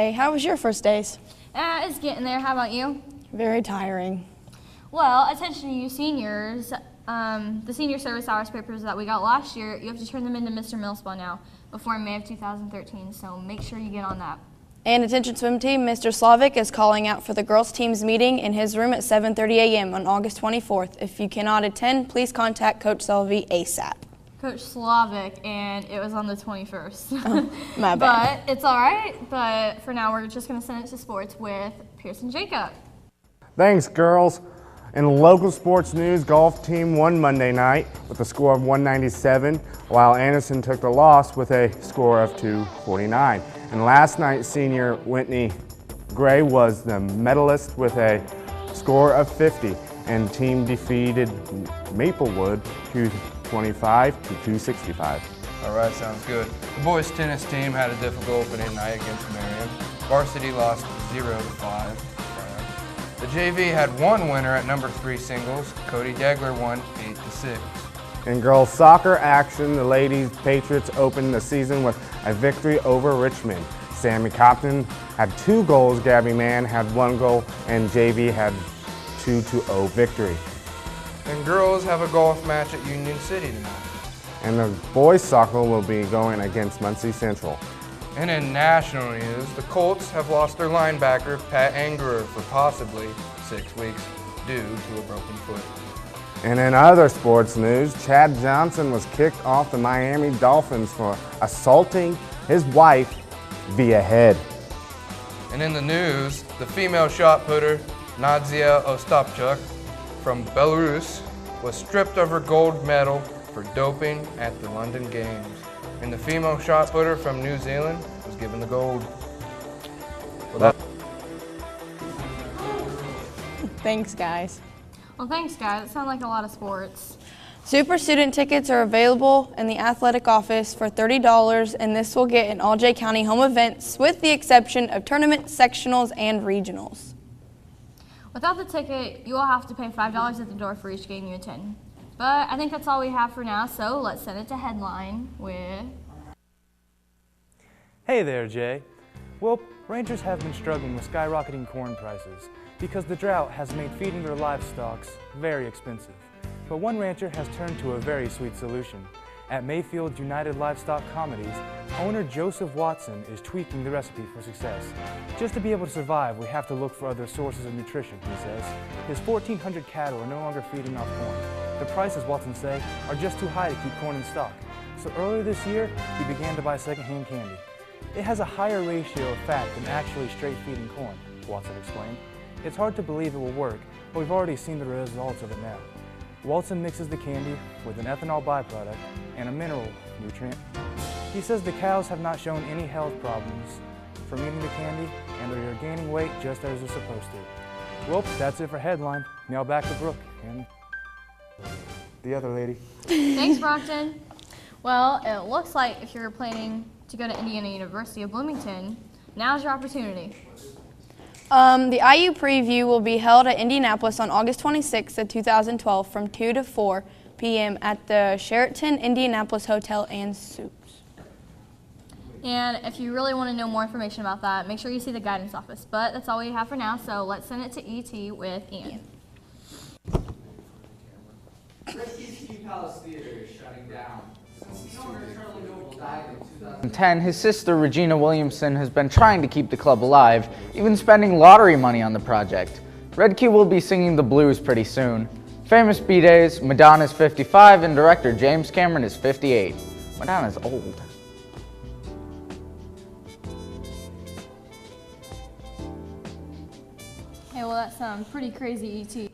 Hey, how was your first days? It's getting there. How about you? Very tiring. Well, attention to you seniors. The senior service hours papers that we got last year, you have to turn them into Mr. Millspaw now before May of 2013, so make sure you get on that. And attention swim team, Mr. Slavic is calling out for the girls' team's meeting in his room at 7:30 a.m. on August 24th. If you cannot attend, please contact Coach Selvey ASAP. Coach Slavic, and it was on the 21st. My bad. But it's all right. But for now, we're just going to send it to sports with Pearson Jacob. Thanks, girls. In local sports news, golf team won Monday night with a score of 197, while Anderson took the loss with a score of 249. And last night, senior Whitney Gray was the medalist with a score of 50, and team defeated Maplewood 225 to 265. All right, sounds good. The boys tennis team had a difficult opening night against Marion. Varsity lost 0-5. The JV had one winner at number 3 singles. Cody Degler won 8-6. In girls soccer action, the ladies Patriots opened the season with a victory over Richmond. Sammy Copton had 2 goals, Gabby Mann had 1 goal, and JV had 2-0 victory. And girls have a golf match at Union City tonight. And the boys soccer will be going against Muncie Central. And in national news, the Colts have lost their linebacker, Pat Angerer, for possibly 6 weeks due to a broken foot. And in other sports news, Chad Johnson was kicked off the Miami Dolphins for assaulting his wife via head. And in the news, the female shot putter, Nadia Ostapchuk from Belarus, was stripped of her gold medal for doping at the London Games. And the female shot putter from New Zealand was given the gold. Thanks, guys. Well, thanks, guys. It sounds like a lot of sports. Super student tickets are available in the athletic office for $30, and this will get in all Jay County home events with the exception of tournaments, sectionals, and regionals. Without the ticket, you will have to pay $5 at the door for each game you attend. But I think that's all we have for now, so let's send it to Headline with... Hey there, Jay. Well, ranchers have been struggling with skyrocketing corn prices because the drought has made feeding their livestock very expensive. But one rancher has turned to a very sweet solution. At Mayfield United Livestock Comedies, owner Joseph Watson is tweaking the recipe for success. Just to be able to survive, we have to look for other sources of nutrition, he says. His 1,400 cattle are no longer feeding off corn. The prices, Watson say, are just too high to keep corn in stock. So earlier this year, he began to buy secondhand candy. It has a higher ratio of fat than actually straight feeding corn, Watson explained. It's hard to believe it will work, but we've already seen the results of it now. Watson mixes the candy with an ethanol byproduct and a mineral nutrient. He says the cows have not shown any health problems from eating the candy, and they're gaining weight just as they're supposed to. Well, that's it for Headline. Now back to Brooke and the other lady. Thanks, Brockton. Well, it looks like if you're planning to go to Indiana University of Bloomington, now's your opportunity. The IU preview will be held at Indianapolis on August 26th of 2012 from 2 to 4 p.m. at the Sheraton Indianapolis Hotel and Suites. And if you really want to know more information about that, make sure you see the guidance office. But that's all we have for now, so let's send it to ET with Ian. Ski Palace Theater is shutting down. Since the owner Charlie Noble died in 2010, his sister Regina Williamson has been trying to keep the club alive, even spending lottery money on the project. Red Key will be singing the blues pretty soon. Famous B-Days, Madonna's 55 and director James Cameron is 58. Madonna's old. Hey, well, that sounds pretty crazy, ET.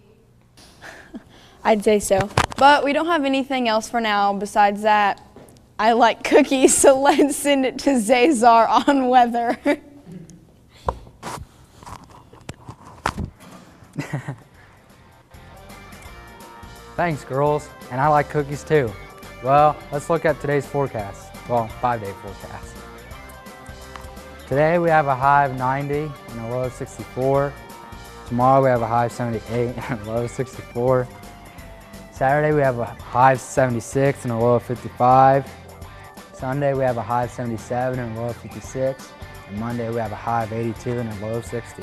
I'd say so. But we don't have anything else for now besides that. I like cookies, so let's send it to Zazar on weather. Thanks, girls. And I like cookies too. Well, let's look at today's forecast. Well, 5-day forecast. Today we have a high of 90 and a low of 64. Tomorrow we have a high of 78 and a low of 64. Saturday we have a high of 76 and a low of 55. Sunday we have a high of 77 and a low of 56. And Monday we have a high of 82 and a low of 60.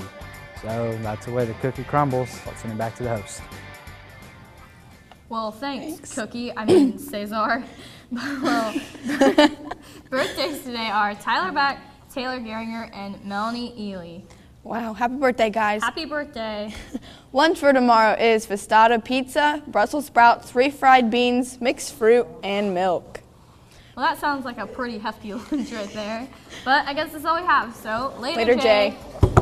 So that's the way the cookie crumbles. Let's send it back to the host. Well, thanks. Cookie. I mean, Cesar. Well, birthdays today are Tyler Beck, Taylor Geringer, and Melanie Ely. Wow, happy birthday, guys. Happy birthday. Lunch for tomorrow is Fistata pizza, Brussels sprouts, refried beans, mixed fruit, and milk. Well, that sounds like a pretty hefty lunch right there. But I guess that's all we have. So, later Later, Jay. Jay.